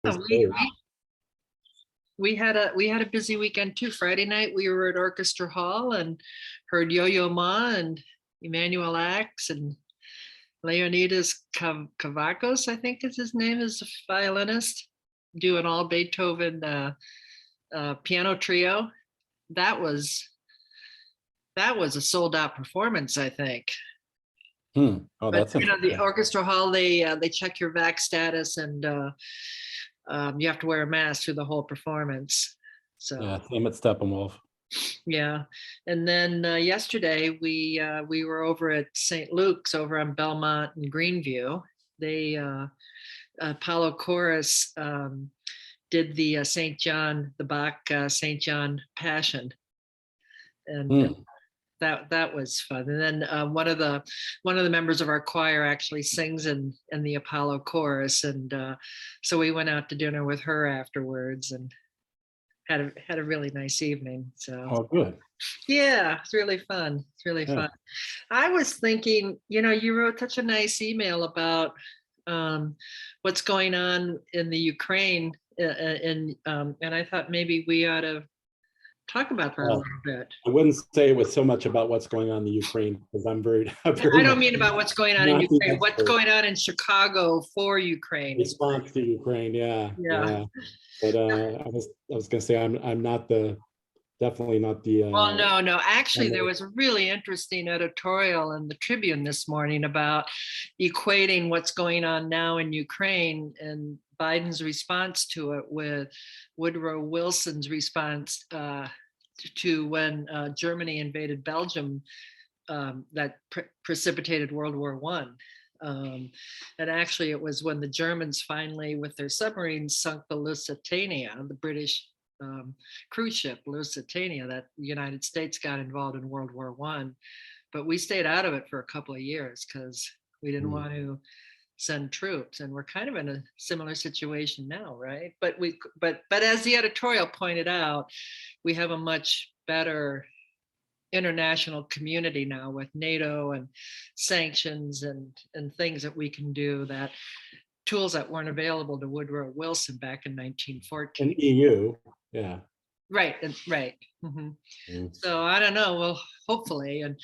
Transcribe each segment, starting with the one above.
Yeah, we had a busy weekend too. Friday night we were at Orchestra Hall and heard Yo-Yo Ma and Emmanuel Axe and Leonidas Kavakos, I think is his name, is a violinist, do an all Beethoven piano trio. That was a sold out performance, I think. Oh, But that's the Orchestra Hall, they check your vax status and you have to wear a mask through the whole performance. So yeah, same at Steppenwolf. yeah, and then yesterday we were over at St. Luke's over on Belmont and Greenview. They Apollo Chorus did the St. John, the Bach St. John Passion, and that was fun. And then one of the members of our choir actually sings in the Apollo Chorus, and so we went out to dinner with her afterwards and had a really nice evening. So Oh, good. yeah, it's really fun. It's really Yeah. fun. I was thinking, you wrote such a nice email about what's going on in the Ukraine, and I thought maybe we ought to talk about that a little bit. I wouldn't say it was so much about what's going on in the Ukraine, because I'm very I don't mean about what's going on in Ukraine. What's going on in Chicago for Ukraine? Response to Ukraine, yeah. But I was going to say I'm definitely not the. Well, no. Actually, there was a really interesting editorial in the Tribune this morning about equating what's going on now in Ukraine and Biden's response to it with Woodrow Wilson's response to when Germany invaded Belgium, that precipitated World War I. And actually, it was when the Germans finally, with their submarines, sunk the Lusitania, the British cruise ship Lusitania, that the United States got involved in World War I. But we stayed out of it for a couple of years because we didn't want to send troops, and we're kind of in a similar situation now, right? But as the editorial pointed out, we have a much better international community now with NATO and sanctions and things that we can do, that tools that weren't available to Woodrow Wilson back in 1914. And EU, yeah. Right. Mm-hmm. So I don't know. Well, hopefully. And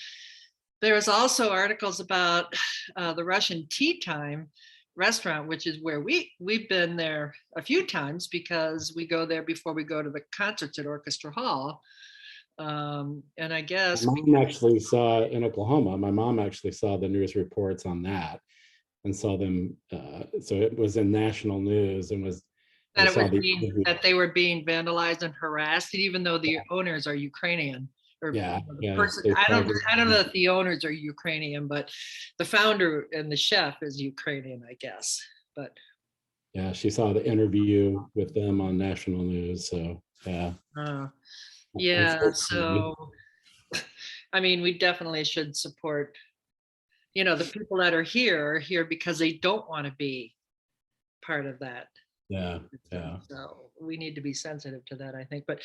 there was also articles about the Russian Tea Time restaurant, which is where we've been there a few times because we go there before we go to the concerts at Orchestra Hall. And I guess my mom actually saw in Oklahoma. My mom actually saw the news reports on that and saw them. So it was in national news and was that they were being vandalized and harassed, even though the owners are Ukrainian. I don't know if the owners are Ukrainian, but the founder and the chef is Ukrainian, I guess. But yeah, she saw the interview with them on national news. So yeah. So I mean, we definitely should support, the people that are here because they don't want to be part of that. Yeah. So we need to be sensitive to that, I think. But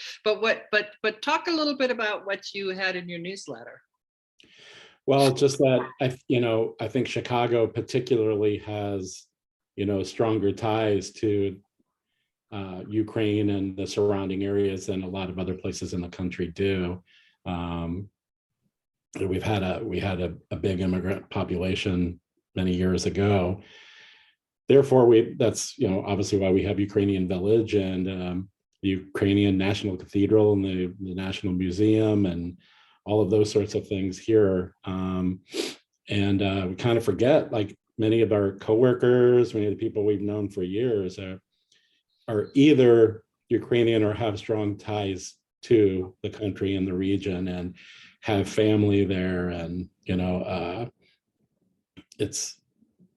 talk a little bit about what you had in your newsletter. Well, just that I think Chicago particularly has stronger ties to Ukraine and the surrounding areas than a lot of other places in the country do. We had a big immigrant population many years ago. Therefore, that's obviously why we have Ukrainian Village and the Ukrainian National Cathedral and the National Museum and all of those sorts of things here. And we kind of forget, like many of our coworkers, many of the people we've known for years are either Ukrainian or have strong ties to the country and the region and have family there. And, it's,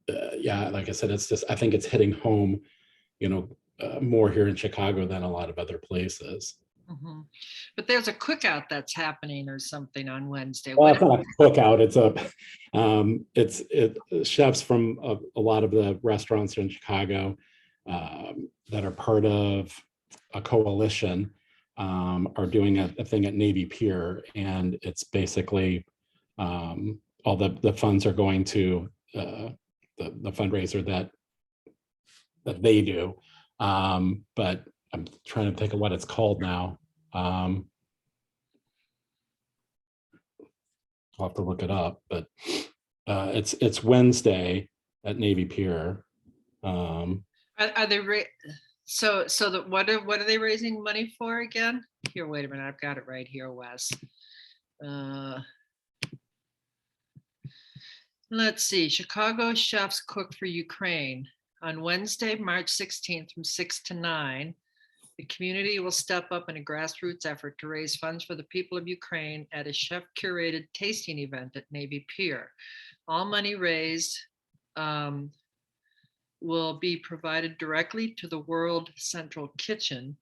like I said, it's just, I think it's hitting home, more here in Chicago than a lot of other places. Mm-hmm. But there's a cookout that's happening or something on Wednesday. Well, it's not a cookout. It's chefs from a lot of the restaurants in Chicago that are part of a coalition are doing a thing at Navy Pier, and it's basically all the funds are going to the fundraiser that they do But I'm trying to think of what it's called now. I'll have to look it up, but it's Wednesday at Navy Pier. Are they what are they raising money for again? Here, wait a minute, I've got it right here, Wes. Let's see. Chicago chefs cook for Ukraine on Wednesday, March 16th from 6 to 9. The community will step up in a grassroots effort to raise funds for the people of Ukraine at a chef-curated tasting event at Navy Pier. All money raised will be provided directly to the World Central Kitchen,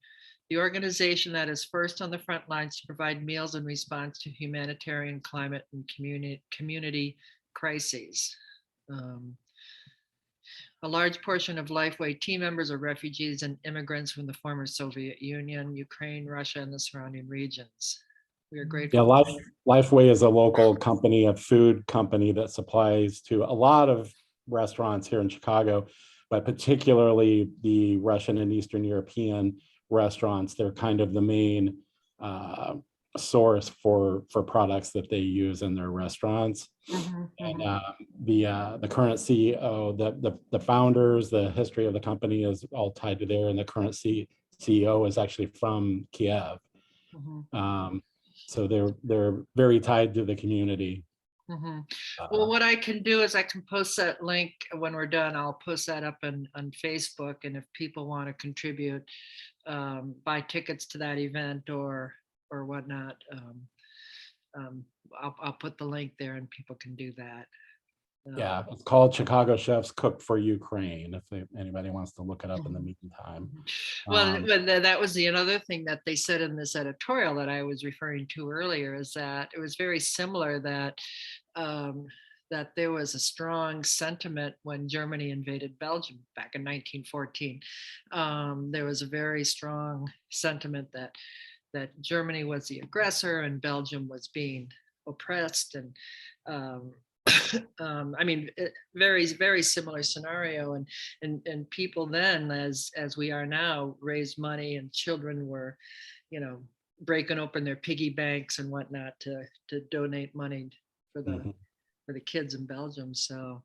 the organization that is first on the front lines to provide meals in response to humanitarian, climate, and community crises. A large portion of Lifeway team members are refugees and immigrants from the former Soviet Union, Ukraine, Russia, and the surrounding regions. We are grateful. Yeah, Lifeway is a local company, a food company that supplies to a lot of restaurants here in Chicago, but particularly the Russian and Eastern European restaurants. They're kind of the main source for products that they use in their restaurants. And the current CEO, the founders, the history of the company is all tied to there, and the current CEO is actually from Kiev. So they're very tied to the community. Well, what I can do is I can post that link when we're done. I'll post that up on Facebook, and if people want to contribute, buy tickets to that event or whatnot, I'll put the link there and people can do that. Yeah, it's called Chicago Chefs Cook for Ukraine, if anybody wants to look it up in the meantime. Well, that was the another thing that they said in this editorial that I was referring to earlier, is that it was very similar that that there was a strong sentiment when Germany invaded Belgium back in 1914. There was a very strong sentiment that Germany was the aggressor and Belgium was being oppressed, and I mean, very, very similar scenario, and people then, as we are now, raised money, and children were, breaking open their piggy banks and whatnot to donate money for the kids in Belgium. So,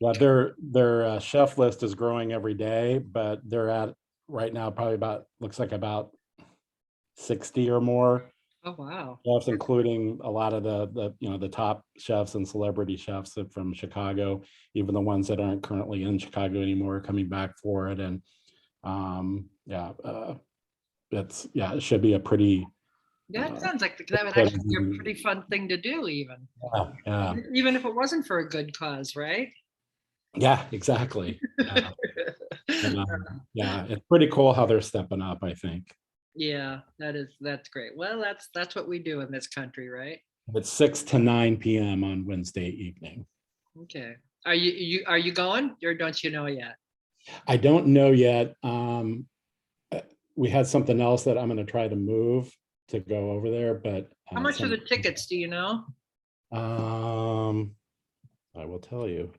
yeah, their chef list is growing every day, but they're at right now probably looks like about 60 or more. Oh wow! Chefs, including a lot of the top chefs and celebrity chefs from Chicago, even the ones that aren't currently in Chicago anymore, are coming back for it. And it should be a pretty. That sounds like that would actually be a pretty fun thing to do, even. Yeah. Even if it wasn't for a good cause, right? Yeah, exactly. It's pretty cool how they're stepping up, I think. Yeah, that's great. Well, that's what we do in this country, right? It's 6 to 9 p.m. on Wednesday evening. Okay. Are you going, or don't you know yet? I don't know yet. We had something else that I'm going to try to move to go over there, but how much are the tickets? Do you know? I will tell you.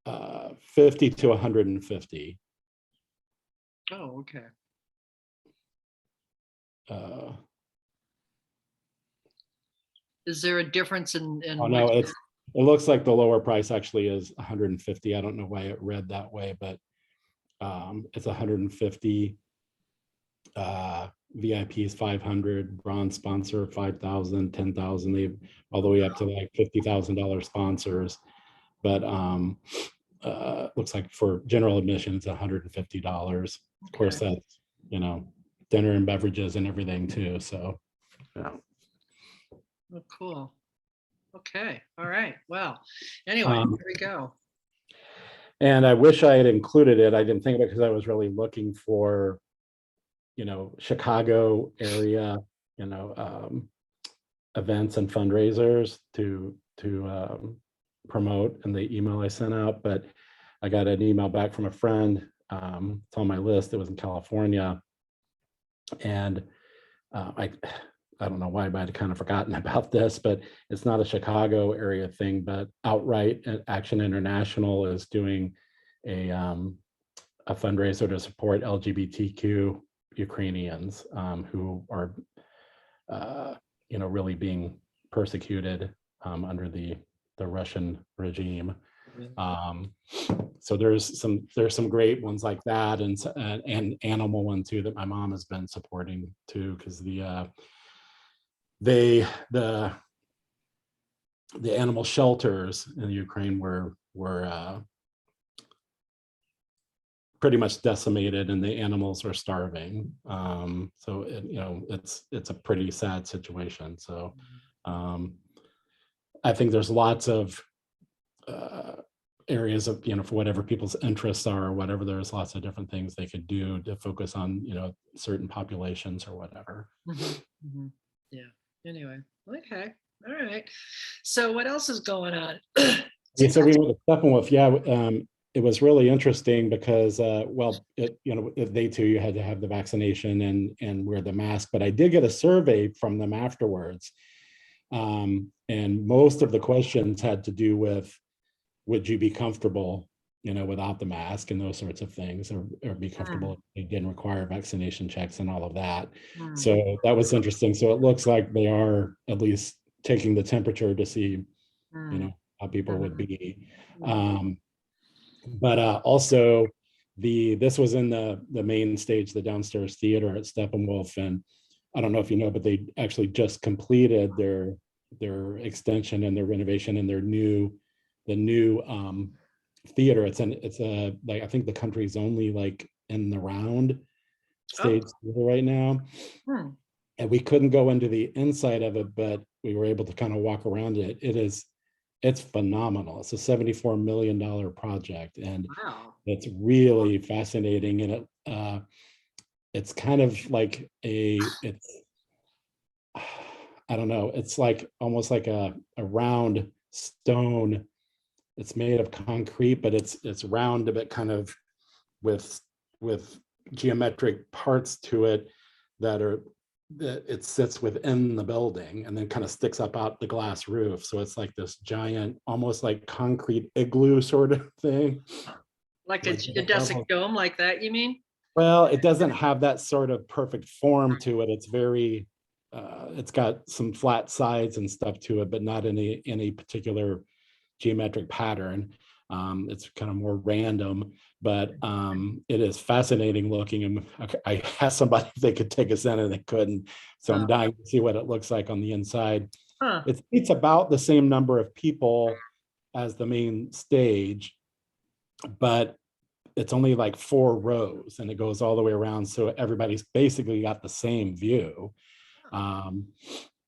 $50 to $150. Oh, okay. Is there a difference in? Oh no, it looks like the lower price actually is $150. I don't know why it read that way, but it's $150. VIP is $500. Bronze sponsor $5,000, $10,000. They all the way up to like $50,000 sponsors. But looks like for general admission it's $150. Of course, that's dinner and beverages and everything too. So yeah. Oh, cool. Okay. All right. Well, anyway, here we go. And I wish I had included it. I didn't think of it because I was really looking for, Chicago area, events and fundraisers to promote in the email I sent out. But I got an email back from a friend. It's on my list. It was in California. And I don't know why, but I'd kind of forgotten about this, but it's not a Chicago area thing, but outright Action International is doing a fundraiser to support LGBTQ Ukrainians who are, really being persecuted under the Russian regime. So there's some great ones like that, and animal one too that my mom has been supporting too, because the animal shelters in Ukraine were pretty much decimated, and the animals are starving. So it's a pretty sad situation. So I think there's lots of areas of, for whatever people's interests are or whatever, there's lots of different things they could do to focus on, certain populations or whatever. Yeah. Anyway, okay. All right. So what else is going on? Yeah, so we went to Steppenwolf. Yeah, it was really interesting because, they too, you had to have the vaccination and wear the mask. But I did get a survey from them afterwards, and most of the questions had to do with, would you be comfortable, without the mask and those sorts of things, or be comfortable if they didn't require vaccination checks and all of that. So that was interesting. So it looks like they are at least taking the temperature to see, how people would be. But also this was in the main stage, the downstairs theater at Steppenwolf, and I don't know if you know, but they actually just completed their extension and their renovation and the new theater. It's like, I think the country's only like in the round stage theater right now. And we couldn't go into the inside of it, but we were able to kind of walk around it. It's phenomenal. It's a $74 million project, and it's really fascinating. And it's kind of like I don't know, it's like almost like a round stone. It's made of concrete, but it's round, but kind of with geometric parts to it that it sits within the building and then kind of sticks up out the glass roof. So it's like this giant, almost like concrete igloo sort of thing. Like a geodesic dome like that, you mean? Well, it doesn't have that sort of perfect form to it. It's very, it's got some flat sides and stuff to it, but not any particular geometric pattern. It's kind of more random, but it is fascinating looking. And I asked somebody if they could take us in, and they couldn't. So I'm dying to see what it looks like on the inside. It's about the same number of people as the main stage, but it's only like 4 rows, and it goes all the way around. So everybody's basically got the same view.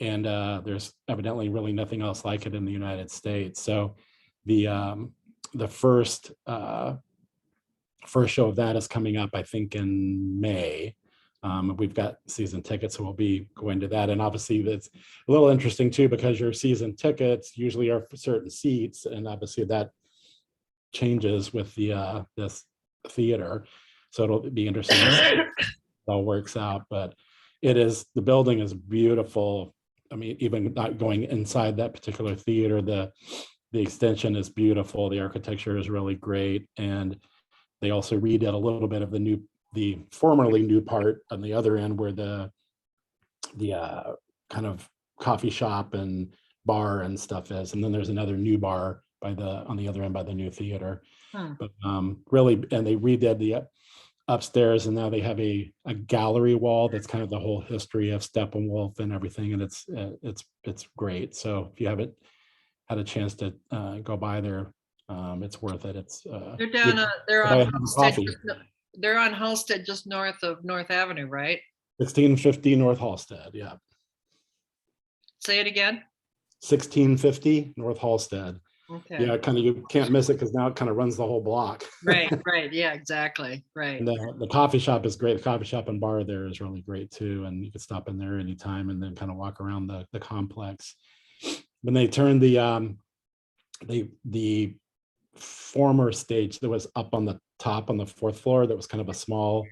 And there's evidently really nothing else like it in the United States. So the first show of that is coming up, I think, in May. We've got season tickets, so we'll be going to that. And obviously that's a little interesting too, because your season tickets usually are for certain seats, and obviously that changes with the this theater. So it'll be interesting to see how it all works out. But the building is beautiful. I mean, even not going inside that particular theater, the extension is beautiful. The architecture is really great. And they also redid a little bit of the formerly new part on the other end, where the kind of coffee shop and bar and stuff is. And then there's another new bar on the other end by the new theater. But really, and they redid the upstairs, and now they have a gallery wall that's kind of the whole history of Steppenwolf and everything. And it's great. So if you haven't had a chance to go by there, it's worth it. They're on Halsted, just north of North Avenue, right? 1650 North Halsted. Yeah. Say it again. 1650 North Halsted. Okay. Yeah, kind of, you can't miss it because now it kind of runs the whole block. Right. Yeah, exactly. Right. And the coffee shop is great. The coffee shop and bar there is really great too. And you can stop in there anytime and then kind of walk around the complex. When they turned the former stage that was up on the top on the 4th floor, that was kind of a small,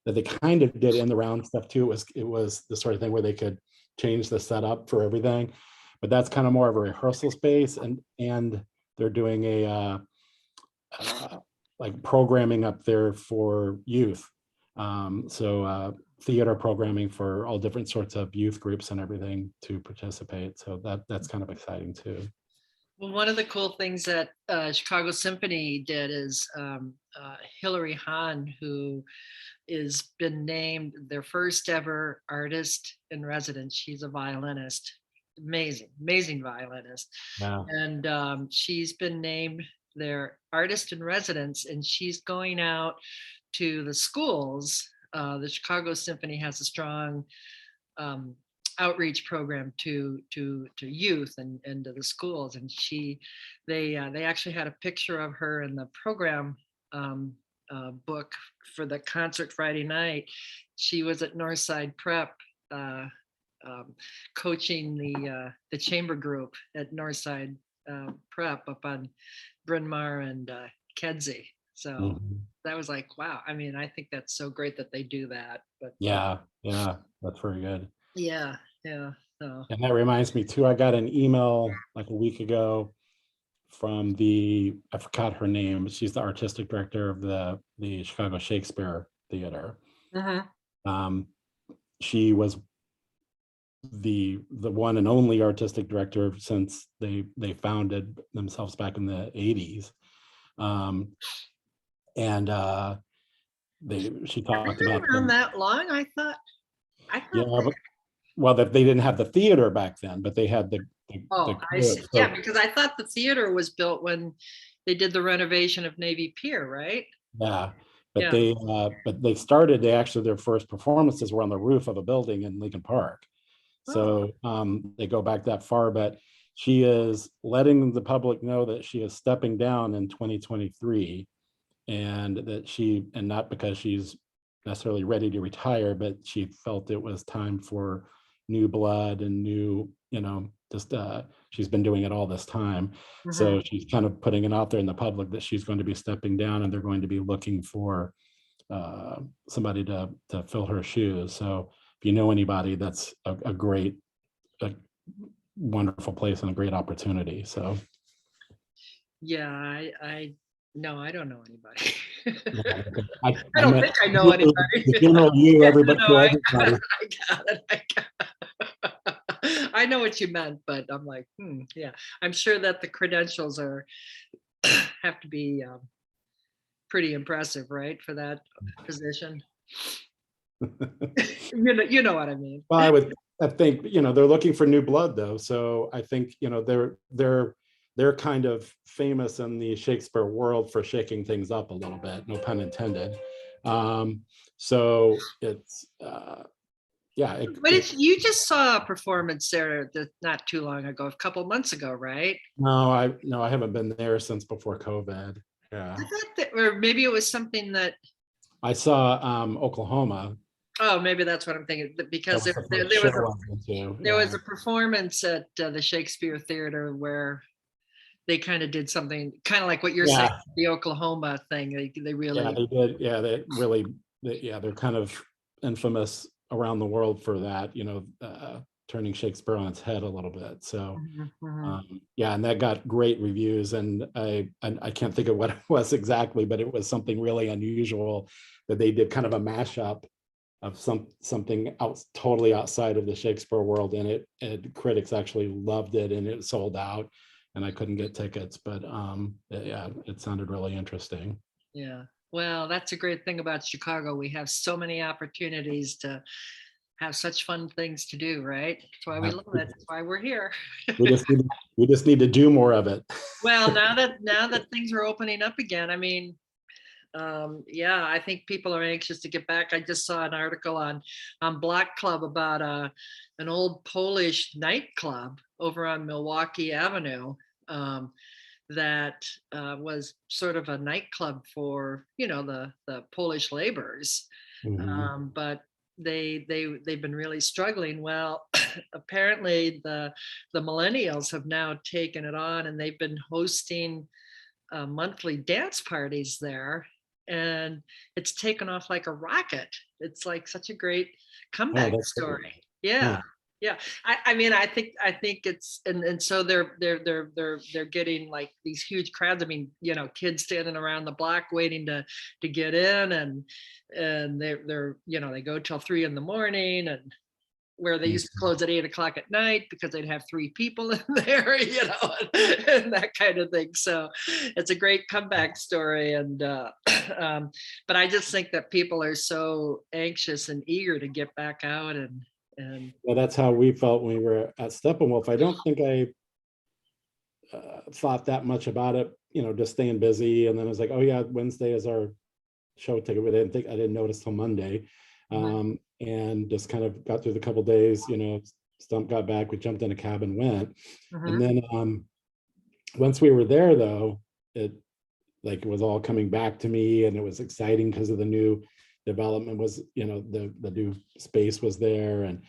that they kind of did in the round stuff too. It was the sort of thing where they could change the setup for everything. But that's kind of more of a rehearsal space, and they're doing a like programming up there for youth. So theater programming for all different sorts of youth groups and everything to participate. So that's kind of exciting too. Well, one of the cool things that Chicago Symphony did is Hilary Hahn, who is been named their first ever artist in residence. She's a violinist, amazing violinist. Yeah. And she's been named their artist in residence, and she's going out to the schools. The Chicago Symphony has a strong outreach program to youth and to the schools, and they actually had a picture of her in the program book for the concert Friday night. She was at Northside Prep coaching the chamber group at Northside Prep up on Bryn Mawr and Kedzie. So that was like, wow. I mean, I think that's so great that they do that. But yeah, that's very good. Yeah. So. And that reminds me too, I got an email like a week ago from I forgot her name. She's the artistic director of the Chicago Shakespeare Theater. She was the one and only artistic director since they founded themselves back in the 80s. And she talked about around that long. I thought yeah, well, that they didn't have the theater back then, but they had the I see. So, yeah, because I thought the theater was built when they did the renovation of Navy Pier, right? Yeah, but they started. Their first performances were on the roof of a building in Lincoln Park. So they go back that far. But she is letting the public know that she is stepping down in 2023, and that not because she's necessarily ready to retire, but she felt it was time for new blood and new, she's been doing it all this time. So she's kind of putting it out there in the public that she's going to be stepping down, and they're going to be looking for somebody to fill her shoes. So if you know anybody, that's a great, wonderful place and a great opportunity. So yeah, I no, I don't know anybody. I don't think I know anybody. Everybody. I got it. I know what you meant, but I'm like, yeah. I'm sure that the credentials have to be pretty impressive, right, for that position. You know what I mean. Well, I think they're looking for new blood though, so I think they're kind of famous in the Shakespeare world for shaking things up a little bit, no pun intended. So it's you just saw a performance there not too long ago, a couple months ago, right? No, I haven't been there since before COVID. Yeah, I thought that, or maybe it was something that I saw Oklahoma. Oh, maybe that's what I'm thinking, because there was a performance at the Shakespeare Theater where they kind of did something kind of like what you're saying, the Oklahoma thing. They really, they did. Yeah, they're kind of infamous around the world for that, turning Shakespeare on its head a little bit. So and that got great reviews, and I can't think of what it was exactly, but it was something really unusual that they did, kind of a mashup of something totally outside of the Shakespeare world, and critics actually loved it, and it sold out, and I couldn't get tickets, but it sounded really interesting. Yeah, well, that's a great thing about Chicago. We have so many opportunities to have such fun things to do, right? That's why we love it. That's why we're here. we just need to do more of it. Well, now that things are opening up again, I mean, I think people are anxious to get back. I just saw an article on Block Club about an old Polish nightclub over on Milwaukee Avenue that was sort of a nightclub for the Polish laborers, but they've been really struggling. Well, apparently the millennials have now taken it on, and they've been hosting monthly dance parties there, and it's taken off like a rocket. It's like such a great comeback story. Yeah. Yeah, I mean, I think it's, and so they're getting like these huge crowds. I mean, kids standing around the block waiting to get in, and they're they go till 3 in the morning, and where they used to close at 8 o'clock at night because they'd have 3 people in there, and that kind of thing. So it's a great comeback story. And but I just think that people are so anxious and eager to get back out, and Well, that's how we felt when we were at Steppenwolf. I don't think I thought that much about it, just staying busy. And then I was like, oh yeah, Wednesday is our show ticket. But I didn't notice till Monday. And just kind of got through the couple days, Stump got back, we jumped in a cab and went. And then once we were there though, it was all coming back to me, and it was exciting because of the new development was, the new space was there, and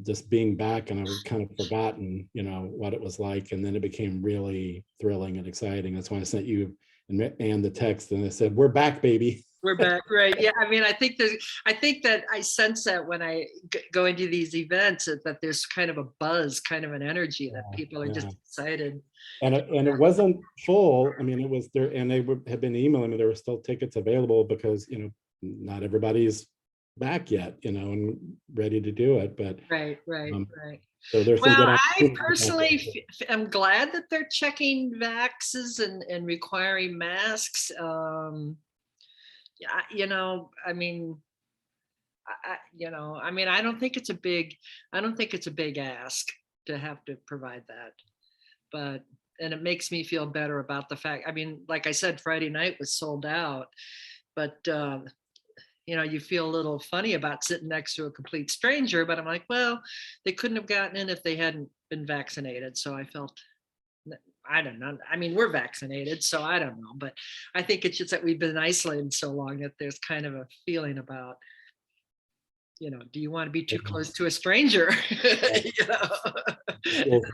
just being back, and I was kind of forgotten, what it was like. And then it became really thrilling and exciting. That's why I sent you and the text, and I said, we're back, baby. We're back, right? Yeah, I mean, I think that I sense that when I go into these events, that there's kind of a buzz, kind of an energy, that people are just excited. And it wasn't full. I mean, it was there, and they had been emailing me. There were still tickets available because not everybody's back yet, and ready to do it. But right. So there's well, some I personally am glad that they're checking vaxes and requiring masks. Yeah, I mean, I don't think it's a big, ask to have to provide that, and it makes me feel better about the fact. I mean, like I said, Friday night was sold out, but you feel a little funny about sitting next to a complete stranger. But I'm like, well, they couldn't have gotten in if they hadn't been vaccinated. So I felt, I don't know. I mean, we're vaccinated, so I don't know. But I think it's just that we've been isolated so long that there's kind of a feeling about, do you want to be too close to a stranger?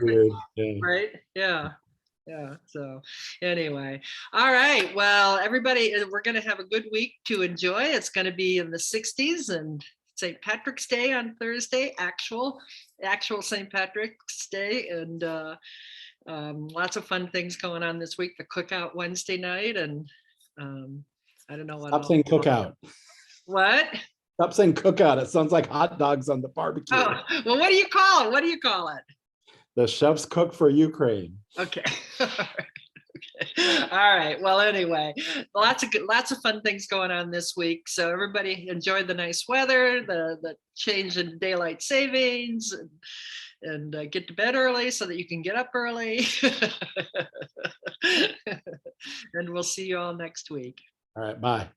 weird. Yeah. Right? Yeah. So anyway, all right. Well, everybody, we're going to have a good week to enjoy. It's going to be in the 60s, and St. Patrick's Day on Thursday, actual St. Patrick's Day, and lots of fun things going on this week. The cookout Wednesday night, and I don't know what. Stop saying cookout. What? Stop saying cookout. It sounds like hot dogs on the barbecue. Oh, well, what do you call it? The chefs cook for Ukraine. Okay. All right. Well, anyway, lots of fun things going on this week. So everybody enjoy the nice weather, the change in daylight savings, and get to bed early so that you can get up early. And we'll see you all next week. All right. Bye.